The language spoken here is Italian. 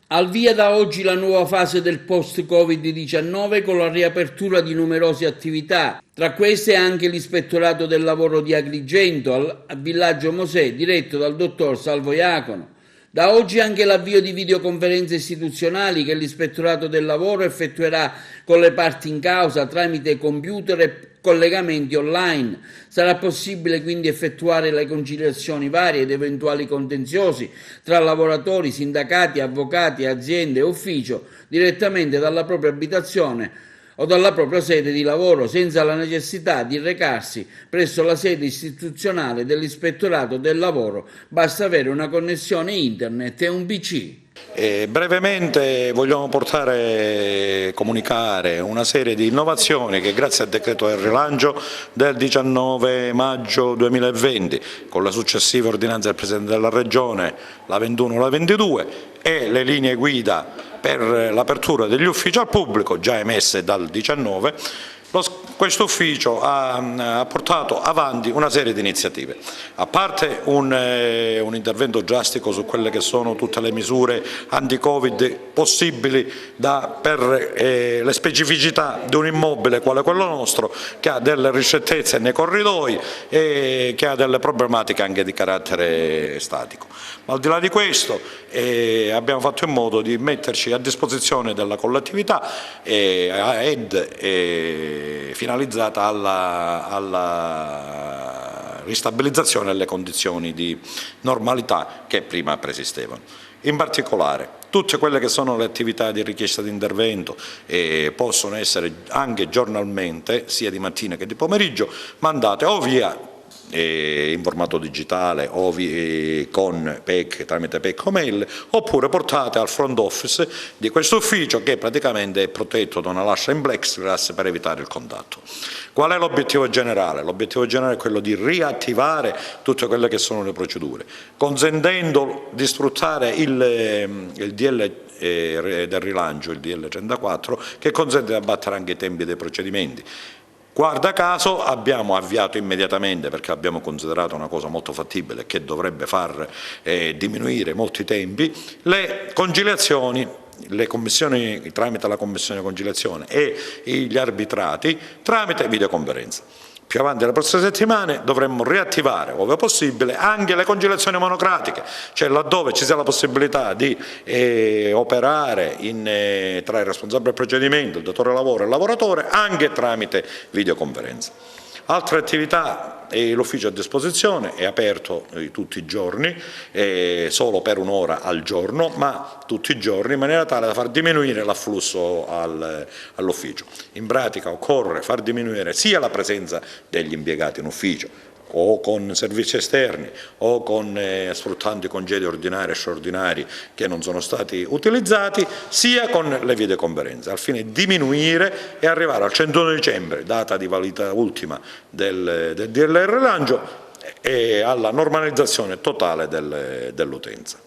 Al via da oggi la nuova fase del post-Covid-19 con la riapertura di numerose attività, tra queste anche l'Ispettorato del Lavoro di Agrigento, a Villaggio Mosè, diretto dal dottor Salvo Iacono. Da oggi anche l'avvio di videoconferenze istituzionali che l'Ispettorato del Lavoro effettuerà con le parti in causa tramite computer e collegamenti online. Sarà possibile quindi effettuare le conciliazioni varie ed eventuali contenziosi tra lavoratori, sindacati, avvocati, aziende e ufficio direttamente dalla propria abitazione o dalla propria sede di lavoro, senza la necessità di recarsi presso la sede istituzionale dell'Ispettorato del Lavoro. Basta avere una connessione internet e un PC. Brevemente vogliamo comunicare una serie di innovazioni che grazie al decreto del rilancio del 19 maggio 2020, con la successiva ordinanza del Presidente della Regione, la 21 e la 22, e le linee guida per l'apertura degli uffici al pubblico, già emesse dal 19, questo ufficio ha portato avanti una serie di iniziative, a parte un intervento drastico su quelle che sono tutte le misure anti-Covid possibili per le specificità di un immobile quale quello nostro, che ha delle ristrettezze nei corridoi e che ha delle problematiche anche di carattere statico. Ma al di là di questo abbiamo fatto in modo di metterci a disposizione della collettività finalizzata alla ristabilizzazione delle condizioni di normalità che prima preesistevano. In particolare, tutte quelle che sono le attività di richiesta di intervento possono essere anche giornalmente, sia di mattina che di pomeriggio, mandate o via in formato digitale o con PEC, tramite PEC o mail, oppure portate al front office di questo ufficio, che praticamente è protetto da una lastra in plexiglass per evitare il contatto. Qual è l'obiettivo generale? L'obiettivo generale è quello di riattivare tutte quelle che sono le procedure, consentendo di sfruttare il DL del rilancio, il DL 34, che consente di abbattere anche i tempi dei procedimenti. Guarda caso abbiamo avviato immediatamente, perché abbiamo considerato una cosa molto fattibile che dovrebbe far diminuire molti tempi, le conciliazioni, le commissioni tramite la commissione di conciliazione e gli arbitrati tramite videoconferenza. Più avanti nelle prossime settimane dovremmo riattivare, ove possibile, anche le conciliazioni monocratiche, cioè laddove ci sia la possibilità di operare tra il responsabile del procedimento, il datore di lavoro e il lavoratore, anche tramite videoconferenza. Altre attività, l'ufficio a disposizione è aperto tutti i giorni, solo per un'ora al giorno, ma tutti i giorni, in maniera tale da far diminuire l'afflusso all'ufficio. In pratica occorre far diminuire sia la presenza degli impiegati in ufficio, o con servizi esterni o sfruttando i congedi ordinari e straordinari che non sono stati utilizzati, sia con le videoconferenze, al fine di diminuire e arrivare al 31 dicembre, data di validità ultima del DLR rilancio, e alla normalizzazione totale dell'utenza.